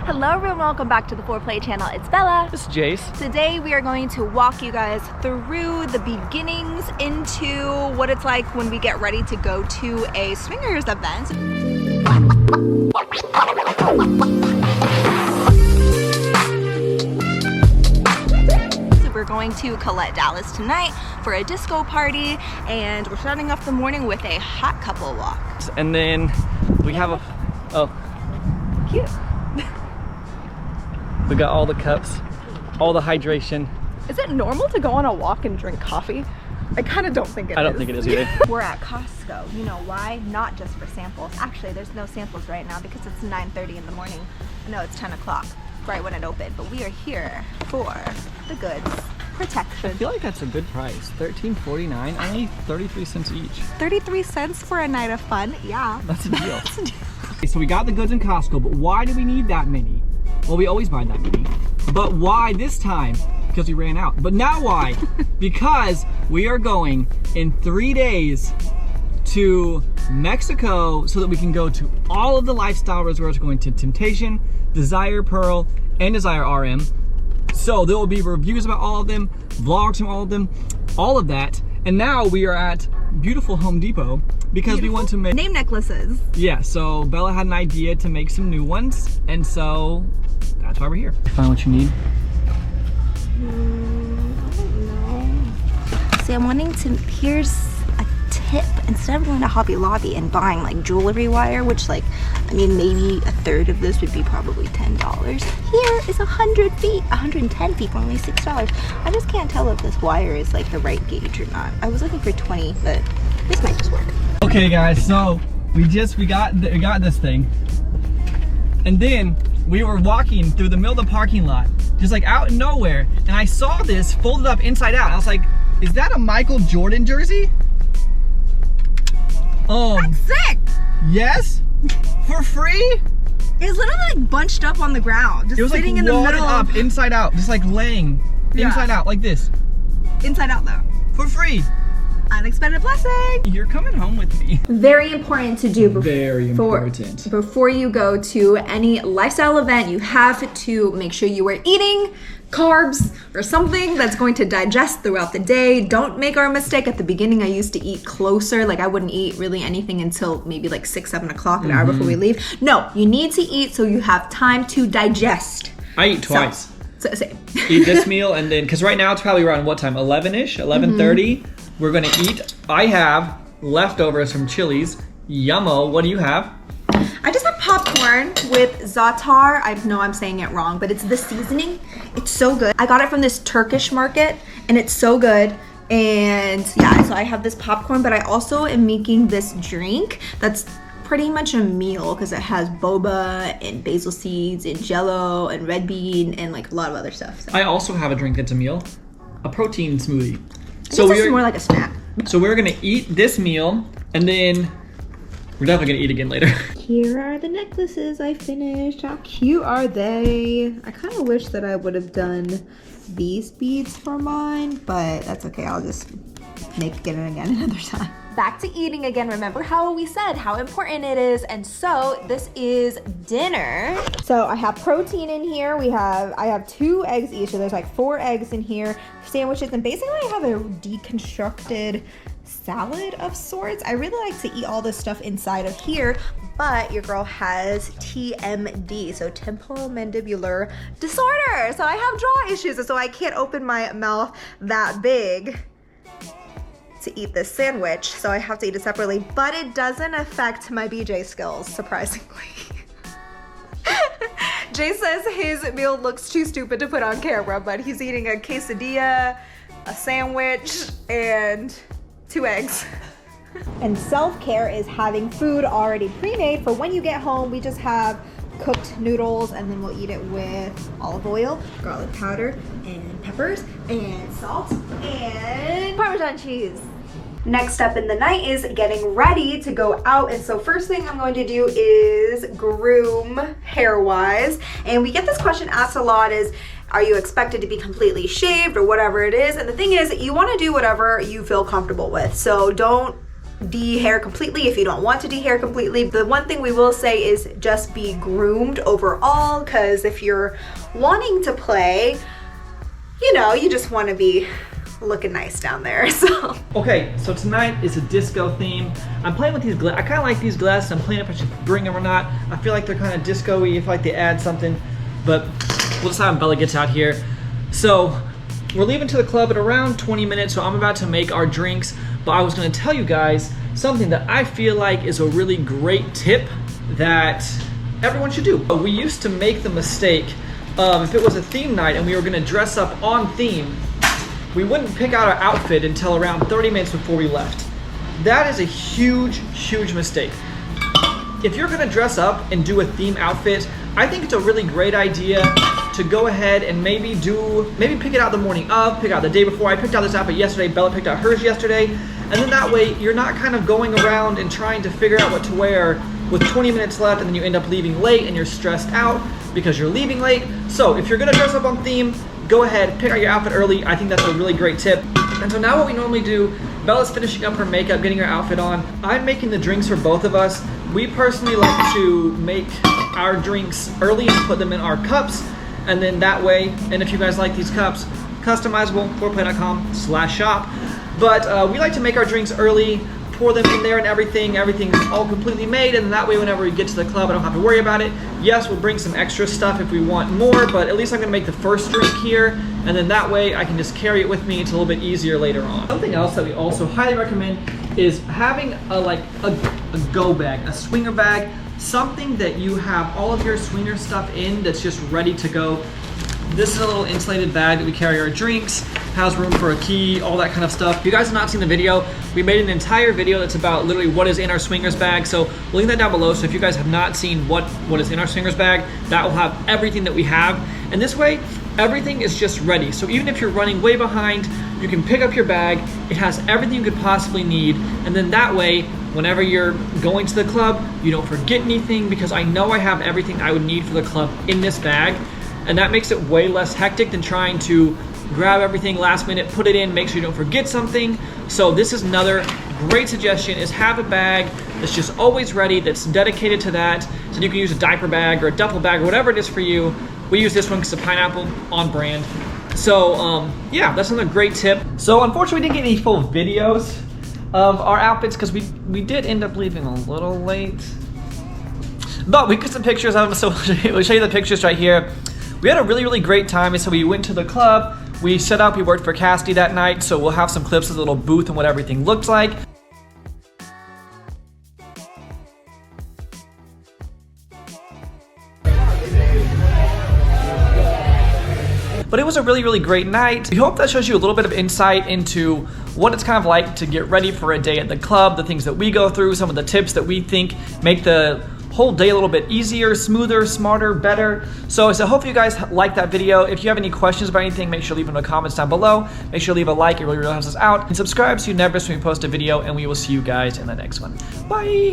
Hello everyone, welcome back to the Foreplay channel. It's Bella. This is Jace. Today we are going to walk you guys through the beginnings into what it's like when we get ready to go to a swingers event. So we're going to Colette, Dallas tonight for a disco party, and we're starting off the morning with a hot couple walk. And then we have a, Cute. we got all the cups, all the hydration. Is it normal to go on a walk and drink coffee? I kind of don't think it is. I don't think it is either. We're at Costco. You know why? Not just for samples. Actually, there's no samples right now because it's 9:30 in the morning. No, it's 10 o'clock, right when it opened. But we are here for the goods. Protection. I feel like that's a good price. $13.49, only 33 cents each. 33 cents for a night of fun? Yeah. That's a deal. That's a deal. Okay, so we got the goods in Costco, but why do we need that many? Well, we always buy that many. But why this time? Because we ran out. But now why? Because we are going in 3 days to Mexico so that we can go to all of the lifestyle resorts. We're going to Temptation, Desire Pearl, and Desire RM. So there will be reviews about all of them, vlogs from all of them, all of that. And now we are at beautiful Home Depot because we want to make name necklaces. Yeah, so Bella had an idea to make some new ones, and so that's why we're here. Find what you need. I don't know. See, I'm wanting to, here's a tip. Instead of going to Hobby Lobby and buying like jewelry wire, which like, I mean, maybe a third of this would be probably $10. Here is 100 feet, 110 feet for only $6. I just can't tell if this wire is like the right gauge or not. I was looking for 20, but this might just work. Okay guys, so we got this thing. And then we were walking through the middle of the parking lot, just like out in nowhere, and I saw this folded up inside out. I was like, is that a Michael Jordan jersey? That's sick! Yes? For free? It was literally like bunched up on the ground, just sitting like in the middle. Up, inside out, just like laying inside out like this. Inside out though. For free. Unexpected blessing. You're coming home with me. Very important to do before you go to any lifestyle event. You have to make sure you are eating carbs or something that's going to digest throughout the day. Don't make our mistake. At the beginning, I used to eat closer. Like I wouldn't eat really anything until maybe like 6, 7 o'clock, an hour before we leave. No, you need to eat so you have time to digest. I eat twice. So same. Eat this meal and then, because right now it's probably around what time? 11-ish, 11:30. We're gonna eat. I have leftovers from Chili's. Yummo. What do you have? I just have popcorn with za'atar. I know I'm saying it wrong, but it's the seasoning. It's so good. I got it from this Turkish market and it's so good. And yeah, so I have this popcorn, but I also am making this drink that's pretty much a meal because it has boba and basil seeds and jello and red bean and like a lot of other stuff. So. I also have a drink that's a meal, a protein smoothie. So we're more like a snack. So we're gonna eat this meal and then we're definitely gonna eat again later. Here are the necklaces I finished. How cute are they? I kind of wish that I would have done these beads for mine, but that's okay. I'll just get it again another time. Back to eating again. Remember how we said how important it is, and so this is dinner. So I have protein in here. I have 2 eggs each, so there's like 4 eggs in here, sandwiches, and basically I have a deconstructed salad of sorts. I really like to eat all this stuff inside of here, but your girl has TMD, so temporomandibular disorder. So I have jaw issues, so I can't open my mouth that big to eat this sandwich, so I have to eat it separately, but it doesn't affect my BJ skills, surprisingly. Jay says his meal looks too stupid to put on camera, but he's eating a quesadilla, a sandwich, and 2 eggs. And self-care is having food already pre-made for when you get home. We just have cooked noodles, and then we'll eat it with olive oil, garlic powder, and peppers, and salt, and Parmesan cheese. Next step in the night is getting ready to go out, and so first thing I'm going to do is groom hair-wise. And we get this question asked a lot is, are you expected to be completely shaved or whatever it is? And the thing is, you want to do whatever you feel comfortable with. So don't de-hair completely if you don't want to de-hair completely. The one thing we will say is just be groomed overall, because if you're wanting to play, you know, you just want to be looking nice down there. So okay, so tonight is a disco theme. I'm playing with these I kind of like these glasses. I'm playing if I should bring them or not. I feel like they're kind of disco-y, if like they add something, but we'll decide when Bella gets out here. So we're leaving to the club in around 20 minutes, so I'm about to make our drinks, but I was going to tell you guys something that I feel like is a really great tip that everyone should do. We used to make the mistake of, if it was a theme night and we were going to dress up on theme, we wouldn't pick out our outfit until around 30 minutes before we left. That is a huge, huge mistake. If you're going to dress up and do a theme outfit, I think it's a really great idea to go ahead and maybe pick it out the morning of, pick out the day before. I picked out this outfit yesterday, Bella picked out hers yesterday, and then that way you're not kind of going around and trying to figure out what to wear with 20 minutes left, and then you end up leaving late and you're stressed out because you're leaving late. So if you're gonna dress up on theme, go ahead, pick out your outfit early. I think that's a really great tip. And so now what we normally do, Bella's finishing up her makeup, getting her outfit on. I'm making the drinks for both of us. We personally like to make our drinks early and put them in our cups. And then that way, and if you guys like these cups, customizable, foreplay.com/shop. But we like to make our drinks early, pour them in there and everything's all completely made, and that way whenever we get to the club, I don't have to worry about it. Yes, we'll bring some extra stuff if we want more, but at least I'm gonna make the first drink here, and then that way I can just carry it with me. It's a little bit easier later on. Something else that we also highly recommend is having a go bag, a swinger bag, something that you have all of your swinger stuff in that's just ready to go. This is a little insulated bag that we carry our drinks, has room for a key, all that kind of stuff. If you guys have not seen the video, we made an entire video that's about literally what is in our swingers bag, so we'll link that down below. So if you guys have not seen what is in our swingers bag, that will have everything that we have. And this way, everything is just ready. So even if you're running way behind, you can pick up your bag, it has everything you could possibly need, and then that way, whenever you're going to the club, you don't forget anything, because I know I have everything I would need for the club in this bag, and that makes it way less hectic than trying to grab everything last minute, put it in, make sure you don't forget something. So this is another great suggestion, is have a bag that's just always ready, that's dedicated to that. So you can use a diaper bag or a duffel bag or whatever it is for you. We use this one because it's a pineapple, on brand. So yeah, that's another great tip. So unfortunately we didn't get any full videos of our outfits because we did end up leaving a little late. But we took some pictures of them, so we'll show you the pictures right here. We had a really, really great time, and so we went to the club, we set up, we worked for Cassidy that night, so we'll have some clips of the little booth and what everything looked like. But it was a really, really great night. We hope that shows you a little bit of insight into what it's kind of like to get ready for a day at the club, the things that we go through, some of the tips that we think make the whole day a little bit easier, smoother, smarter, better. So hope you guys like that video. If you have any questions about anything, make sure to leave them in the comments down below. Make sure to leave a like, it really, really helps us out. And subscribe so you never miss when we post a video, and we will see you guys in the next one. Bye!